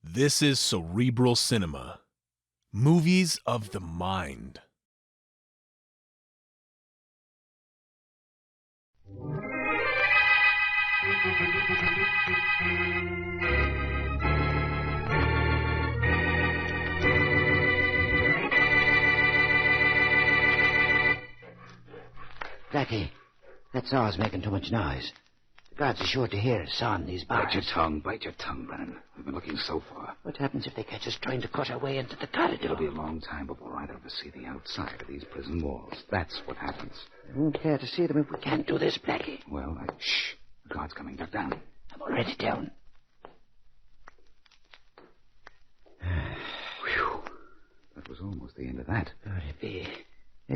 This is Cerebral Cinema. Movies of the mind. Blackie, that saw's making too much noise. The guards are sure to hear us sawing these bars. Bite your tongue, Brennan. We've been looking so far. What happens if they catch us trying to cut our way into the corridor? It'll be a long time before either of us see the outside of these prison walls. That's what happens. I won't care to see them if we can't do this, Blackie. Well, shh. The guard's coming. Duck down. I'm already down. Whew. That was almost the end of that. Hey,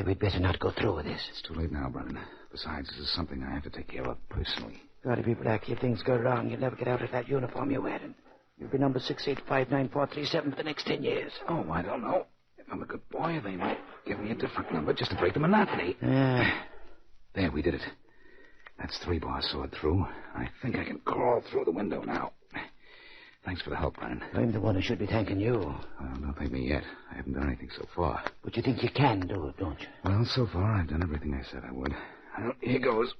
we'd better not go through with this. It's too late now, Brennan. Besides, this is something I have to take care of personally. Gotta be, Blackie. If things go wrong, you'll never get out of that uniform you're wearing. You'll be number 6859437 for the next 10 years. Oh, I don't know. If I'm a good boy, they might give me a different number just to break the monotony. There, we did it. That's 3 bars sawed through. I think I can crawl through the window now. Thanks for the help, Brennan. I'm the one who should be thanking you. Well, don't thank me yet. I haven't done anything so far. But you think you can do it, don't you? Well, so far, I've done everything I said I would. Well, here goes.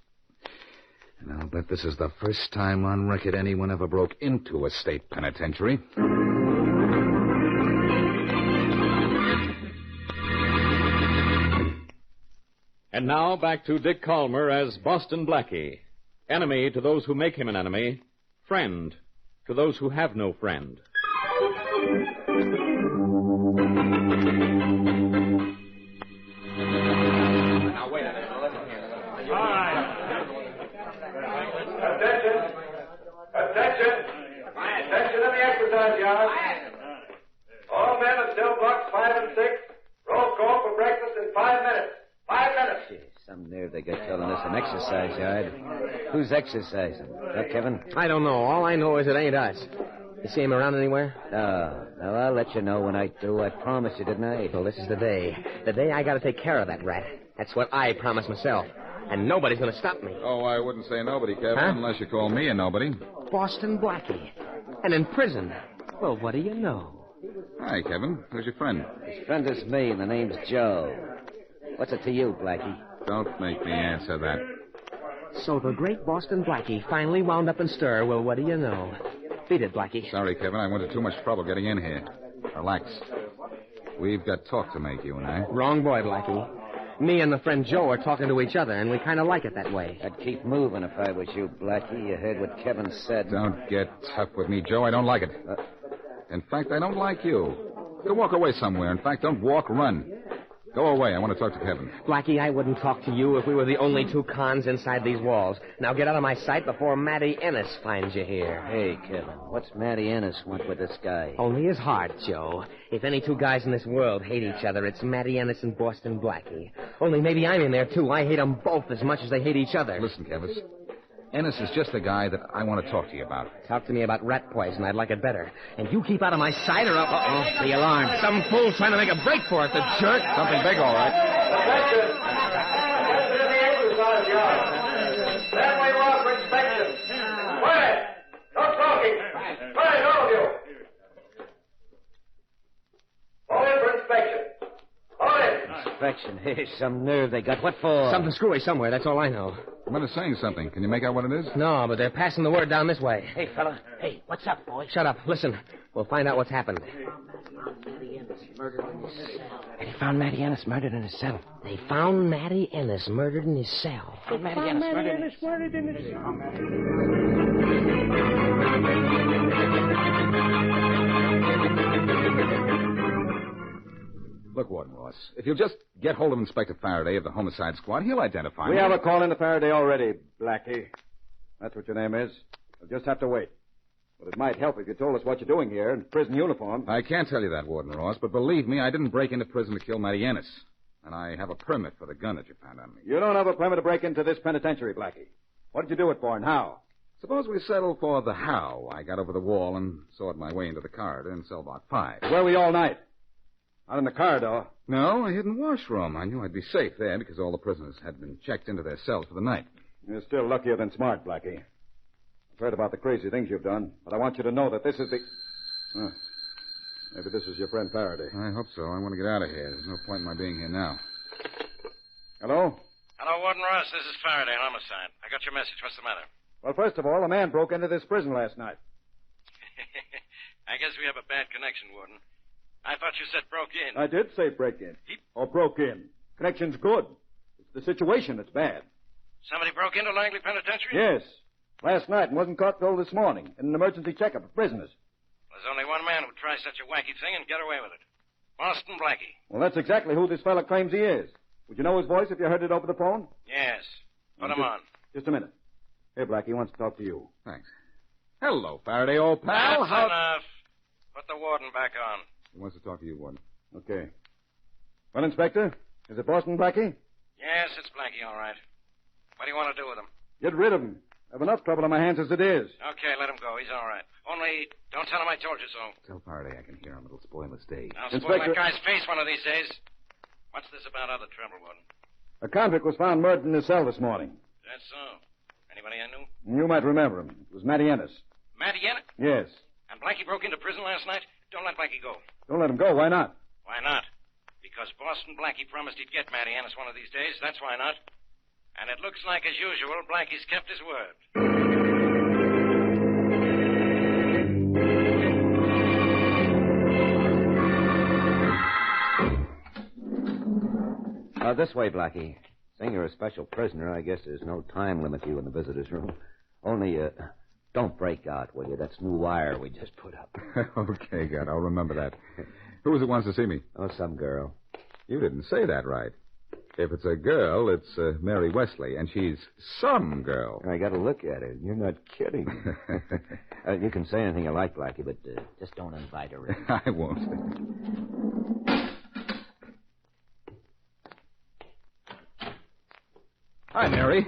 And I'll bet this is the first time on record anyone ever broke into a state penitentiary. And now back to Dick Calmer as Boston Blackie. Enemy to those who make him an enemy. Friend to those who have no friend. Now, wait a minute. All right. Attention in the exercise yard. All men of cell blocks 5 and 6. Roll call for breakfast in 5 minutes. 5 minutes. Gee, some nerve they got telling us an exercise yard. Who's exercising? That Kevin? I don't know. All I know is it ain't us. You see him around anywhere? No, I'll let you know when I do. I promised you, didn't I? Well, this is the day. The day I gotta take care of that rat. That's what I promised myself. And nobody's gonna stop me. Oh, I wouldn't say nobody, Kevin, Huh? unless you call me a nobody. Boston Blackie. And in prison. Well, what do you know? Hi, Kevin. Who's your friend? His friend is me, and the name's Joe. What's it to you, Blackie? Don't make me answer that. So the great Boston Blackie finally wound up in stir. Well, what do you know? Beat it, Blackie. Sorry, Kevin. I went to too much trouble getting in here. Relax. We've got talk to make, you and I. Wrong boy, Blackie. Me and the friend Joe are talking to each other, and we kind of like it that way. I'd keep moving if I was you, Blackie. You heard what Kevin said. Don't get tough with me, Joe. I don't like it. In fact, I don't like you. Go walk away somewhere. In fact, don't walk, run. Go away. I want to talk to Kevin. Blackie, I wouldn't talk to you if we were the only 2 cons inside these walls. Now get out of my sight before Matty Ennis finds you here. Hey, Kevin, what's Matty Ennis want with this guy? Only his heart, Joe. If any 2 guys in this world hate each other, it's Matty Ennis and Boston Blackie. Only maybe I'm in there, too. I hate them both as much as they hate each other. Listen, Kevin. Ennis is just the guy that I want to talk to you about. Talk to me about rat poison. I'd like it better. And you keep out of my sight or I'll... Uh-oh, the alarm. Some fool's trying to make a break for it, the jerk. Something big, all right. Attention in the exercise yard. Then we want for inspection. Quiet. No talking. Quiet, all of you. All in for inspection. All in. Inspection. Hey, some nerve they got. What for? Something screwy somewhere, that's all I know. Somebody's saying something. Can you make out what it is? No, but they're passing the word down this way. Hey, fella. Hey, what's up, boy? Shut up. Listen. We'll find out what's happened. Matty Ennis murdered in his cell. They found Matty Ennis murdered in his cell. They found Matty Ennis murdered in his cell. Matty Ennis murdered in his cell. Look, Warden Ross, if you'll just get hold of Inspector Faraday of the Homicide Squad, he'll identify me. We have a call into Faraday already, Blackie. That's what your name is. We'll just have to wait. But it might help if you told us what you're doing here in prison uniform. I can't tell you that, Warden Ross, but believe me, I didn't break into prison to kill Matty Ennis. And I have a permit for the gun that you found on me. You don't have a permit to break into this penitentiary, Blackie. What did you do it for and how? Suppose we settle for the how. I got over the wall and sawed my way into the corridor in cell block 5. Where were you all night? Not in the corridor. No, I hid in the washroom. I knew I'd be safe there because all the prisoners had been checked into their cells for the night. You're still luckier than smart, Blackie. I've heard about the crazy things you've done, but I want you to know that this is the... Huh. Maybe this is your friend Faraday. I hope so. I want to get out of here. There's no point in my being here now. Hello? Hello, Warden Ross. This is Faraday, homicide. I got your message. What's the matter? Well, first of all, a man broke into this prison last night. I guess we have a bad connection, Warden. I thought you said broke in. I did say break in. Or broke in. Connection's good. It's the situation that's bad. Somebody broke into Langley Penitentiary? Yes. Last night and wasn't caught till this morning in an emergency checkup of prisoners. There's only one man who'd try such a wacky thing and get away with it. Boston Blackie. Well, that's exactly who this fella claims he is. Would you know his voice if you heard it over the phone? Yes. Put him on. Just a minute. Here, Blackie wants to talk to you. Thanks. Hello, Faraday, old pal. That's enough. Put the warden back on. He wants to talk to you, Warden. Okay. Well, Inspector, is it Boston Blackie? Yes, it's Blackie, all right. What do you want to do with him? Get rid of him. I have enough trouble on my hands as it is. Okay, let him go. He's all right. Only, don't tell him I told you so. Tell Faraday I can hear him. It'll spoil his day. I'll spoil that guy's face one of these days. What's this about other trouble, Warden? A convict was found murdered in his cell this morning. That's so. Anybody I knew? You might remember him. It was Matty Ennis. Matty Ennis? Yes. And Blackie broke into prison last night? Don't let Blackie go. Don't let him go. Why not? Why not? Because Boston Blackie promised he'd get Matty Ennis one of these days. That's why not. And it looks like, as usual, Blackie's kept his word. This way, Blackie. Seeing you're a special prisoner, I guess there's no time limit to you in the visitor's room. Only, don't break out, will you? That's new wire we just put up. Okay, God, I'll remember that. Who is it wants to see me? Oh, some girl. You didn't say that right. If it's a girl, it's Mary Wesley, and she's some girl. I got to look at her. You're not kidding. You can say anything you like, Blackie, but just don't invite her in. I won't. Hi, Mary.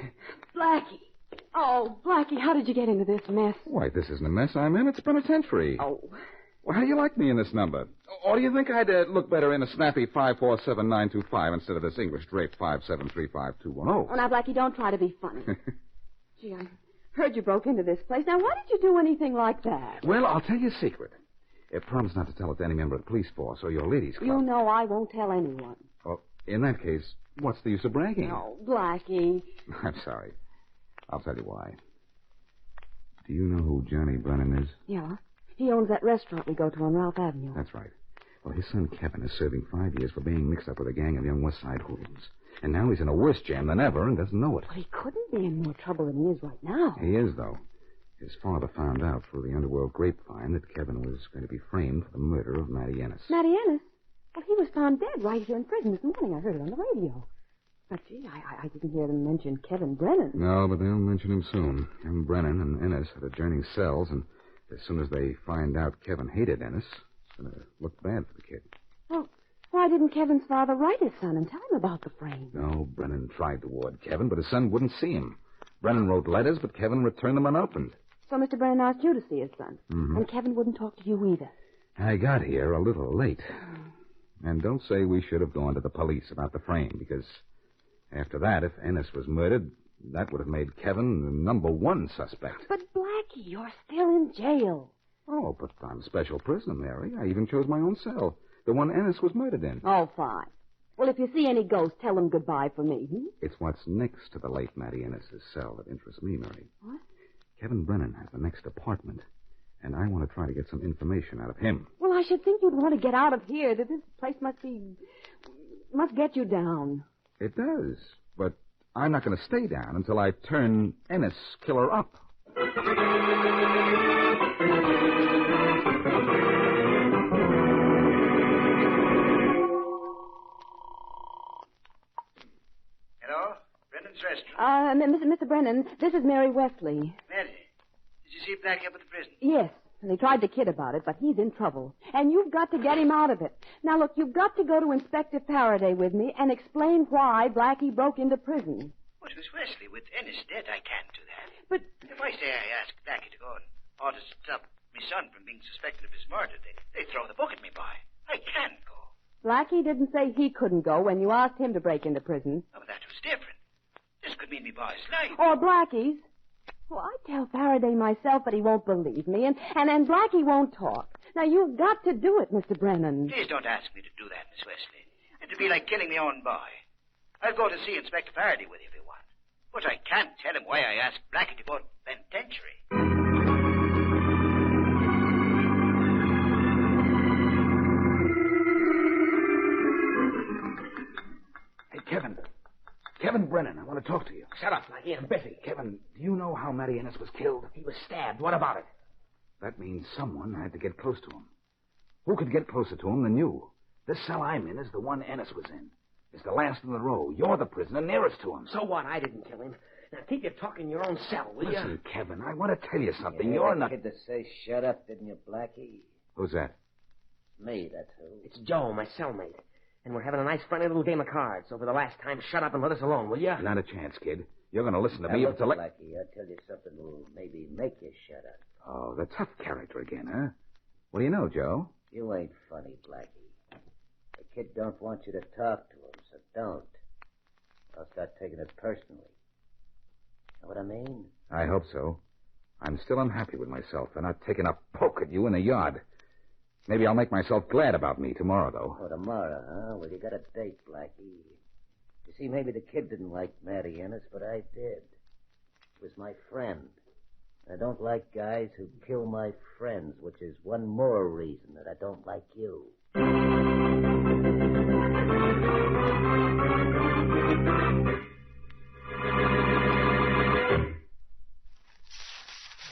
Blackie. Oh, Blackie, how did you get into this mess? Why, this isn't a mess I'm in. It's a penitentiary. Oh. Well, how do you like me in this number? Or do you think I'd look better in a snappy 547925 instead of this English drape 5735210? Oh, now, Blackie, don't try to be funny. Gee, I heard you broke into this place. Now, why did you do anything like that? Well, I'll tell you a secret. Promise not to tell it to any member of the police force or your ladies' club. You know I won't tell anyone. Well, in that case, what's the use of bragging? Oh, Blackie. I'm sorry. I'll tell you why. Do you know who Johnny Brennan is? Yeah. He owns that restaurant we go to on Ralph Avenue. That's right. Well, his son Kevin is serving 5 years for being mixed up with a gang of young West Side hoodlums. And now he's in a worse jam than ever and doesn't know it. But he couldn't be in more trouble than he is right now. He is, though. His father found out through the underworld grapevine that Kevin was going to be framed for the murder of Matty Ennis. Matty Ennis? Well, he was found dead right here in prison this morning. I heard it on the radio. But, gee, I didn't hear them mention Kevin Brennan. No, but they'll mention him soon. Kevin Brennan and Ennis had adjoining cells, and as soon as they find out Kevin hated Ennis, it's going to look bad for the kid. Well, why didn't Kevin's father write his son and tell him about the frame? No, Brennan tried to ward Kevin, but his son wouldn't see him. Brennan wrote letters, but Kevin returned them unopened. So Mr. Brennan asked you to see his son. Mm-hmm. And Kevin wouldn't talk to you either. I got here a little late. And don't say we should have gone to the police about the frame, because after that, if Ennis was murdered, that would have made Kevin the number one suspect. But, Blackie, you're still in jail. Oh, but I'm special prisoner, Mary. I even chose my own cell, the one Ennis was murdered in. Oh, fine. Well, if you see any ghosts, tell them goodbye for me. It's what's next to the late Matty Ennis's cell that interests me, Mary. What? Kevin Brennan has the next apartment, and I want to try to get some information out of him. Well, I should think you'd want to get out of here. That this place must get you down. It does, but I'm not going to stay down until I turn Ennis killer up. Hello? Brennan's restaurant. Mr. Brennan, this is Mary Wesley. Mary, did you see Blackie up at the prison? Yes. They tried to kid about it, but he's in trouble. And you've got to get him out of it. Now, look, you've got to go to Inspector Faraday with me and explain why Blackie broke into prison. Well, Miss Wesley, with Ennis dead, I can't do that. But if I say I ask Blackie to go and order to stop my son from being suspected of his murder, they throw the book at me, boy. I can't go. Blackie didn't say he couldn't go when you asked him to break into prison. Oh, but that was different. This could mean me boy's life. Or Blackie's. Well, I tell Faraday myself, but he won't believe me, and Blackie won't talk. Now, you've got to do it, Mr. Brennan. Please don't ask me to do that, Miss Wesley. It'd be like killing my own boy. I'll go to see Inspector Faraday with you if you want. But I can't tell him why I asked Blackie to go to the penitentiary. Hey, Kevin. Kevin Brennan, I want to talk to you. Shut up, Blackie. I'm busy. Kevin, do you know how Matty Ennis was killed? He was stabbed. What about it? That means someone had to get close to him. Who could get closer to him than you? This cell I'm in is the one Ennis was in. It's the last in the row. You're the prisoner nearest to him. So what? I didn't kill him. Now, keep your talk in your own cell, will you? Listen, Kevin, I want to tell you something. You You're had not... a kid to say shut up, didn't you, Blackie? Who's that? Me, that's who. It's Joe, my cellmate. And we're having a nice friendly little game of cards. So for the last time, shut up and let us alone, will you? Not a chance, kid. You're going to listen to Now, me look, until... Blackie, I'll tell you something that'll maybe make you shut up. Oh, the tough character again, huh? What do you know, Joe? You ain't funny, Blackie. The kid don't want you to talk to him, so don't. I'll start taking it personally. Know what I mean? I hope so. I'm still unhappy with myself for not taking a poke at you in the yard. Maybe I'll make myself glad about me tomorrow, though. Oh, tomorrow, huh? Well, you got a date, Blackie. You see, maybe the kid didn't like Matty Ennis, but I did. He was my friend. I don't like guys who kill my friends, which is one more reason that I don't like you.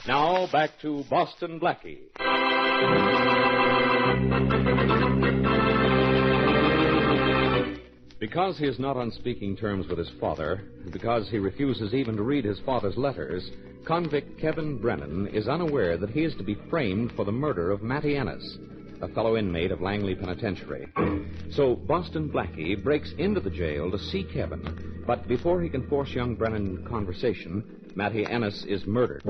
Now, back to Boston Blackie. Because he is not on speaking terms with his father, and because he refuses even to read his father's letters, convict Kevin Brennan is unaware that he is to be framed for the murder of Matty Ennis, a fellow inmate of Langley Penitentiary. So Boston Blackie breaks into the jail to see Kevin, but before he can force young Brennan into conversation, Matty Ennis is murdered.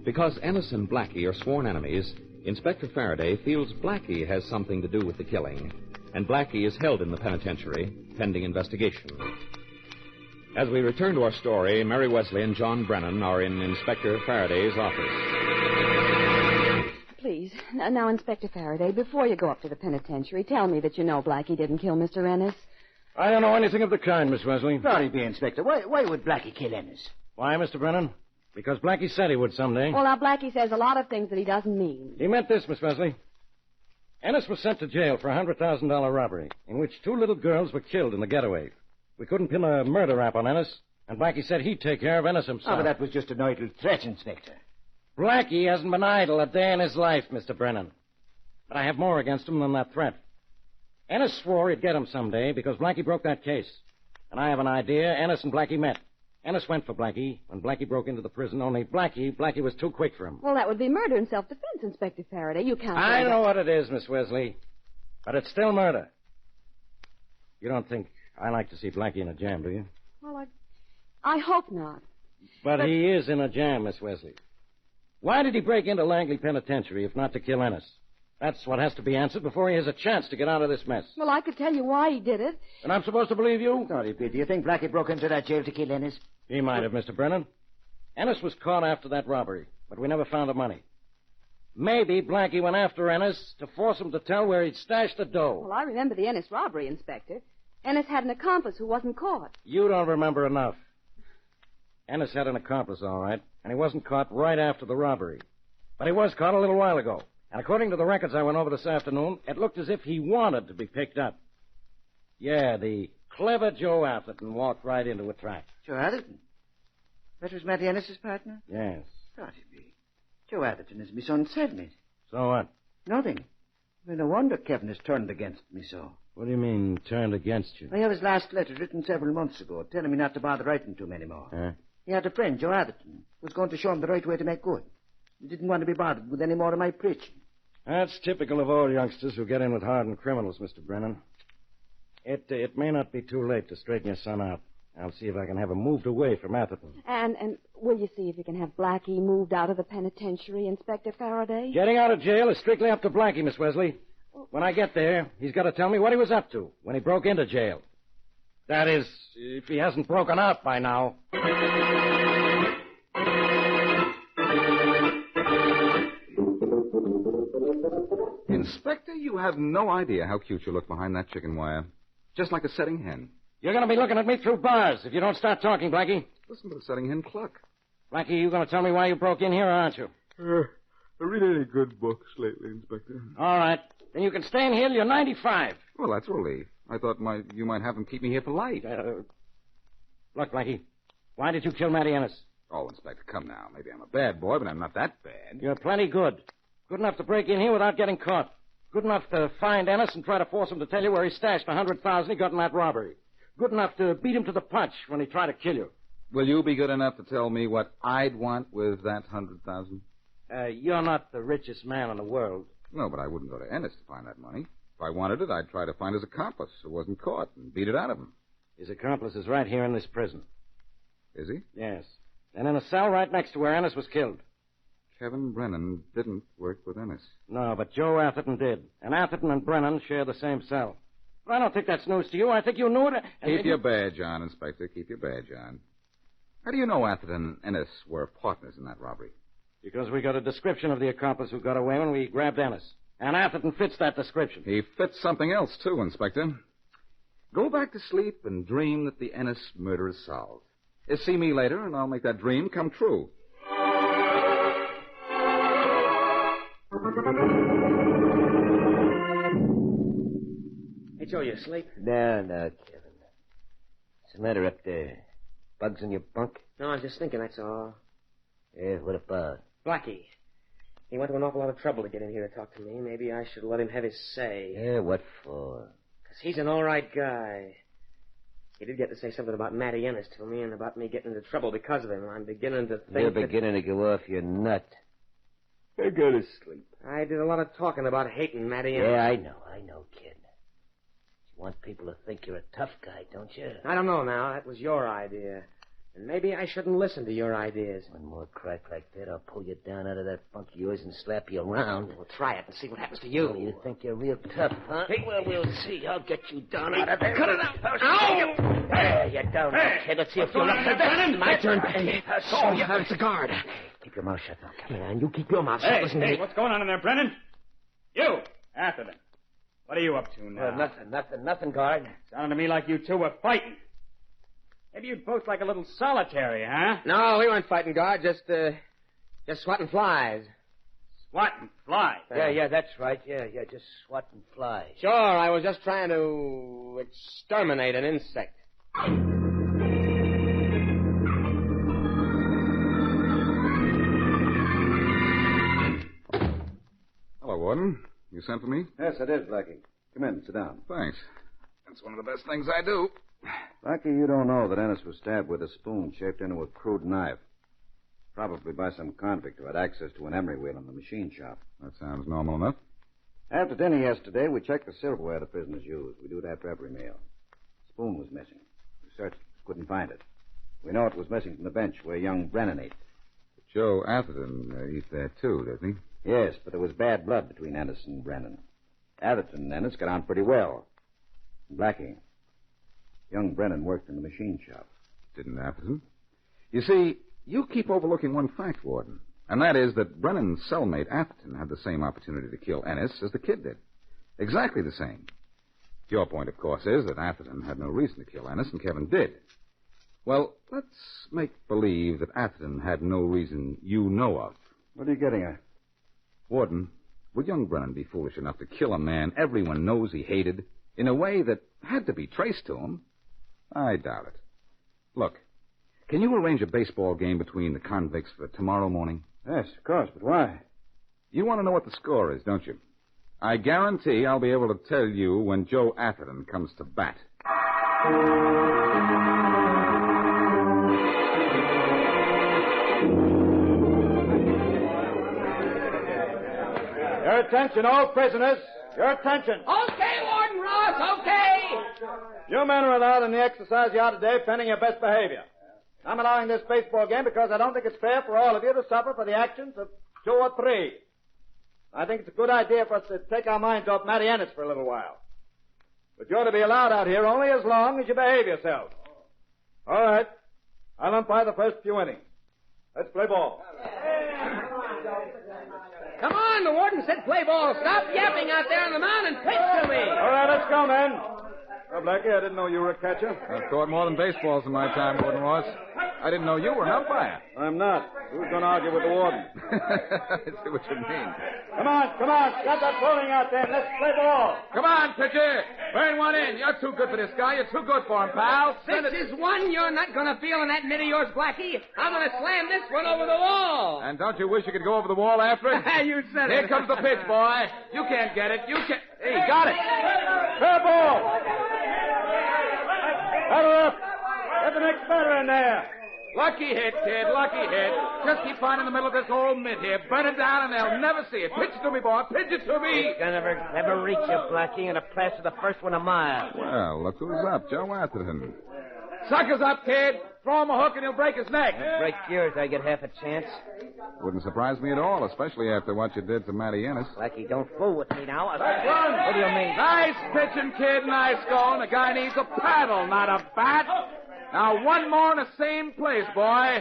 Because Ennis and Blackie are sworn enemies, Inspector Faraday feels Blackie has something to do with the killing, and Blackie is held in the penitentiary, pending investigation. As we return to our story, Mary Wesley and John Brennan are in Inspector Faraday's office. Please, now, Inspector Faraday, before you go up to the penitentiary, tell me that you know Blackie didn't kill Mr. Ennis. I don't know anything of the kind, Miss Wesley. Sorry, be Inspector. Why would Blackie kill Ennis? Why, Mr. Brennan? Because Blackie said he would someday. Well, now, Blackie says a lot of things that he doesn't mean. He meant this, Miss Wesley. Ennis was sent to jail for a $100,000 robbery, in which 2 little girls were killed in the getaway. We couldn't pin a murder rap on Ennis, and Blackie said he'd take care of Ennis himself. Oh, but that was just an idle threat, Inspector. Blackie hasn't been idle a day in his life, Mr. Brennan. But I have more against him than that threat. Ennis swore he'd get him someday because Blackie broke that case. And I have an idea Ennis and Blackie met. Ennis went for Blackie when Blackie broke into the prison, only Blackie was too quick for him. Well, that would be murder in self-defense, Inspector Faraday. You can't... I know what it is, Miss Wesley. But it's still murder. You don't think I like to see Blackie in a jam, do you? Well, I hope not. But he is in a jam, Miss Wesley. Why did he break into Langley Penitentiary if not to kill Ennis? That's what has to be answered before he has a chance to get out of this mess. Well, I could tell you why he did it. And I'm supposed to believe you? Sorry, Pete. Do you think Blackie broke into that jail to kill Ennis? He might have, Mr. Brennan. Ennis was caught after that robbery, but we never found the money. Maybe Blackie went after Ennis to force him to tell where he'd stashed the dough. Well, I remember the Ennis robbery, Inspector. Ennis had an accomplice who wasn't caught. You don't remember enough. Ennis had an accomplice, all right, and he wasn't caught right after the robbery. But he was caught a little while ago. And according to the records I went over this afternoon, it looked as if he wanted to be picked up. Yeah, the clever Joe Atherton walked right into a trap. Joe Atherton? That was Matty Ennis's partner? Yes. Sorry, Pete. Joe Atherton is my son's cellmate. So what? Nothing. Well, no wonder Kevin has turned against me so. What do you mean, turned against you? I have his last letter written several months ago, telling me not to bother writing to him anymore. Huh? He had a friend, Joe Atherton, who was going to show him the right way to make good. He didn't want to be bothered with any more of my preaching. That's typical of all youngsters who get in with hardened criminals, Mr. Brennan. It may not be too late to straighten your son out. I'll see if I can have him moved away from Atherton. And will you see if you can have Blackie moved out of the penitentiary, Inspector Faraday? Getting out of jail is strictly up to Blackie, Miss Wesley. When I get there, he's got to tell me what he was up to when he broke into jail. That is, if he hasn't broken out by now. Inspector, you have no idea how cute you look behind that chicken wire. Just like a setting hen. You're going to be looking at me through bars if you don't start talking, Blackie. Listen to the setting hen cluck. Blackie, you going to tell me why you broke in here, or aren't you? I read any good books lately, Inspector. All right. Then you can stay in here till you're 95. Well, that's a relief. I thought you might have them keep me here for life. Look, Blackie, why did you kill Matty Ennis? Oh, Inspector, come now. Maybe I'm a bad boy, but I'm not that bad. You're plenty good. Good enough to break in here without getting caught. Good enough to find Ennis and try to force him to tell you where he stashed the $100,000 he got in that robbery. Good enough to beat him to the punch when he tried to kill you. Will you be good enough to tell me what I'd want with that $100,000? You're not the richest man in the world. No, but I wouldn't go to Ennis to find that money. If I wanted it, I'd try to find his accomplice who wasn't caught and beat it out of him. His accomplice is right here in this prison. Is he? Yes. And in a cell right next to where Ennis was killed. Kevin Brennan didn't work with Ennis. No, but Joe Atherton did. And Atherton and Brennan share the same cell. But I don't think that's news to you. I think you knew it. Keep your badge on, Inspector. Keep your badge on. How do you know Atherton and Ennis were partners in that robbery? Because we got a description of the accomplice who got away when we grabbed Ennis. And Atherton fits that description. He fits something else, too, Inspector. Go back to sleep and dream that the Ennis murder is solved. See me later, and I'll make that dream come true. Hey, Joe, you asleep? No, Kevin. What's the matter up there? Bugs in your bunk? No, I was just thinking, that's all. Yeah, what about? Blackie. He went to an awful lot of trouble to get in here to talk to me. Maybe I should let him have his say. Yeah, what for? Because he's an all right guy. He did get to say something about Matty Ennis to me and about me getting into trouble because of him. I'm beginning to think You're beginning to go off your nut. I go to sleep. I did a lot of talking about hating Matty Ennis. Yeah, I know, kid. You want people to think you're a tough guy, don't you? I don't know now. That was your idea. And maybe I shouldn't listen to your ideas. One more crack like that, I'll pull you down out of that funk of yours and slap you around. We'll try it and see what happens to you. Oh, you think you're real tough, huh? Hey, well, we'll see. I'll get you down out of there. Cut it out. Ow! There, you're down, kid. Let's see if you're up to this. My turn. It's a guard. Keep your mouth shut now, Come on, you keep your mouth shut. Listen to me. What's going on in there, Brennan? You, Atherton. What are you up to now? Nothing, guard. Sounded to me like you two were fighting. Maybe you'd both like a little solitary, huh? No, we weren't fighting, guard. Just swatting flies. Swatting flies? Yeah, that's right. Yeah, just swatting flies. Sure, I was just trying to exterminate an insect. Hello, Warden. You sent for me? Yes, I did, Blackie. Come in, sit down. Thanks. That's one of the best things I do. Blackie, you don't know that Ennis was stabbed with a spoon shaped into a crude knife. Probably by some convict who had access to an emery wheel in the machine shop. That sounds normal enough. After dinner yesterday, we checked the silverware the prisoners used. We do it after every meal. The spoon was missing. We searched, couldn't find it. We know it was missing from the bench where young Brennan ate. Joe Atherton eats there, too, doesn't he? Yes, but there was bad blood between Ennis and Brennan. Atherton and Ennis got on pretty well. Blackie, young Brennan worked in the machine shop. Didn't Atherton? You see, you keep overlooking one fact, Warden, and that is that Brennan's cellmate Atherton had the same opportunity to kill Ennis as the kid did. Exactly the same. Your point, of course, is that Atherton had no reason to kill Ennis, and Kevin did. Well, let's make believe that Atherton had no reason you know of. What are you getting at? Warden, would young Brennan be foolish enough to kill a man everyone knows he hated in a way that had to be traced to him? I doubt it. Look, can you arrange a baseball game between the convicts for tomorrow morning? Yes, of course, but why? You want to know what the score is, don't you? I guarantee I'll be able to tell you when Joe Atherton comes to bat. Your attention, all prisoners. Your attention. Okay, Warden Ross, okay. You men are allowed in the exercise yard today pending your best behavior. I'm allowing this baseball game because I don't think it's fair for all of you to suffer for the actions of two or three. I think it's a good idea for us to take our minds off Matty Ennis for a little while. But you're to be allowed out here only as long as you behave yourselves. All right. I'll umpire the first few innings. Let's play ball. Come on, the warden said play ball. Stop yapping out there on the mound and pitch to me. All right, let's go, men. Well, Blackie, I didn't know you were a catcher. I've caught more than baseballs in my time, Warden Ross. I didn't know you were an umpire. I'm not. Who's going to argue with the warden? I see what you mean. Come on. Stop that bowling out there. Let's play ball. Come on, pitcher. Burn one in. You're too good for this guy. You're too good for him, pal. Six is one. You're not going to feel in that mitt of yours, Blackie. I'm going to slam this one over the wall. And don't you wish you could go over the wall after it? You said it. Here comes the pitch, boy. You can't get it. You can't. Hey, got it. Fair ball. Batter up. Get the next batter in there. Lucky hit, kid. Lucky hit. Just keep finding the middle of this old mitt here. Burn it down and they'll never see it. Pitch it to me, boy. Pitch it to me. It's gonna never reach you, Blackie, and a pass to the first one a mile. Well, look who's up. Joe Atherton. Sucker's up, kid. Throw him a hook and he'll break his neck. Break yours, I get half a chance. Wouldn't surprise me at all, especially after what you did to Matty Ennis. Blackie, don't fool with me now. Let's run. What do you mean? Nice pitching, kid. Nice going. The guy needs a paddle, not a bat. Now, one more in the same place, boy.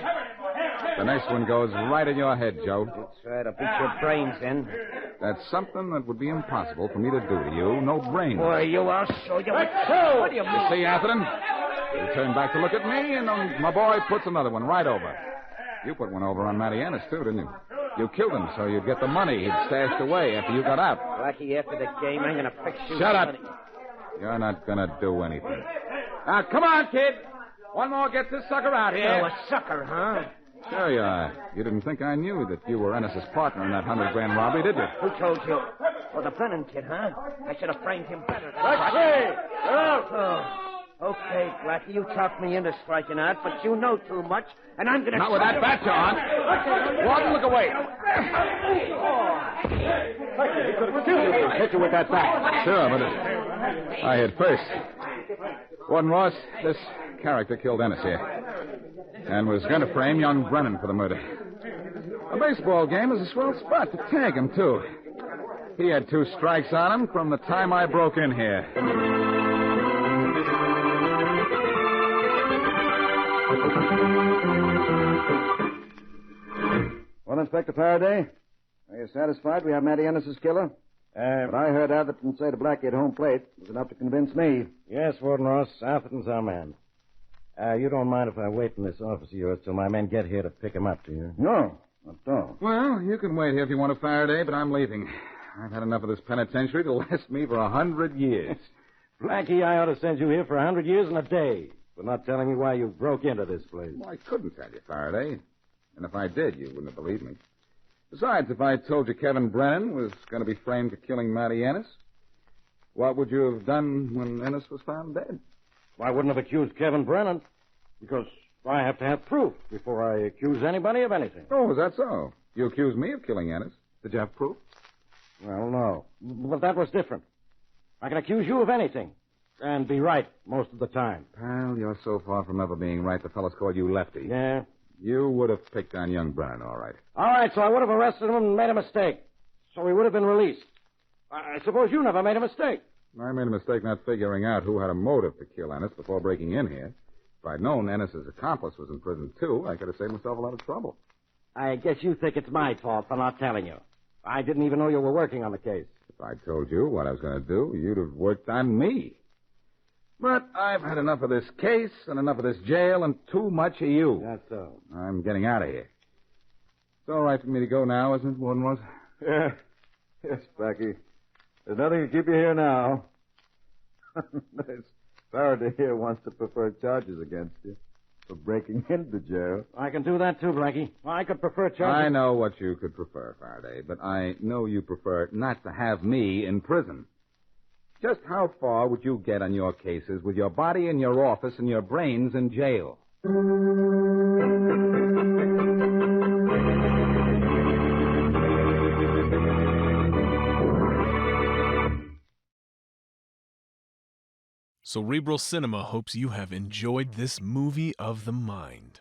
The next one goes right in your head, Joe. You try to beat your brains in. That's something that would be impossible for me to do to you. No brains. Boy, I'll show you what do you mean? You see, Atherton? You turn back to look at me, and my boy puts another one right over. You put one over on Matty Ennis, too, didn't you? You killed him so you'd get the money he'd stashed away after you got out. Blackie, after the game, I'm going to fix you. Shut up. You're not going to do anything. Now, come on, kid. One more gets this sucker out here. Oh, a sucker, huh? Sure you are. You didn't think I knew that you were Ennis's partner in that $100,000 robbery, did you? Who told you? Oh, the Brennan kid, huh? I should have framed him better. Blackie, you're out. Oh, okay, Blackie, you talked me into striking out, but you know too much, and I'm going to... Not with that bat, John. Warden, look away. Blackie, he could have killed you if he hit you with that bat. Sure, but I hit first. Warden Ross, this character killed Ennis here and was going to frame young Brennan for the murder. A baseball game is a swell spot to tag him, too. He had 2 strikes on him from the time I broke in here. Well, Inspector Faraday, are you satisfied we have Matty Ennis's killer? But I heard Atherton say to Blackie at home plate was enough to convince me. Yes, Warden Ross, Atherton's our man. You don't mind if I wait in this office of yours till my men get here to pick him up, do you? No, not at all. Well, you can wait here if you want to, Faraday, but I'm leaving. I've had enough of this penitentiary to last me for 100 years. Blackie, I ought to send you here for 100 years and a day for not telling me why you broke into this place. Well, I couldn't tell you, Faraday. And if I did, you wouldn't have believed me. Besides, if I told you Kevin Brennan was going to be framed for killing Matty Ennis, what would you have done when Ennis was found dead? I wouldn't have accused Kevin Brennan because I have to have proof before I accuse anybody of anything. Oh, is that so? You accused me of killing Ennis. Did you have proof? Well, no. But that was different. I can accuse you of anything and be right most of the time. Pal, you're so far from ever being right, the fellas called you Lefty. Yeah? You would have picked on young Brennan, all right. All right, so I would have arrested him and made a mistake. So he would have been released. I suppose you never made a mistake. I made a mistake not figuring out who had a motive to kill Ennis before breaking in here. If I'd known Ennis's accomplice was in prison, too, I could have saved myself a lot of trouble. I guess you think it's my fault for not telling you. I didn't even know you were working on the case. If I'd told you what I was going to do, you'd have worked on me. But I've had enough of this case and enough of this jail and too much of you. That's so. I'm getting out of here. It's all right for me to go now, isn't it, Warden Ross? Yeah. Yes, Blackie. There's nothing to keep you here now. Faraday here wants to prefer charges against you for breaking into jail. I can do that, too, Blackie. I could prefer charges. I know what you could prefer, Faraday, but I know you prefer not to have me in prison. Just how far would you get on your cases with your body in your office and your brains in jail? Cerebral Cinema hopes you have enjoyed this movie of the mind.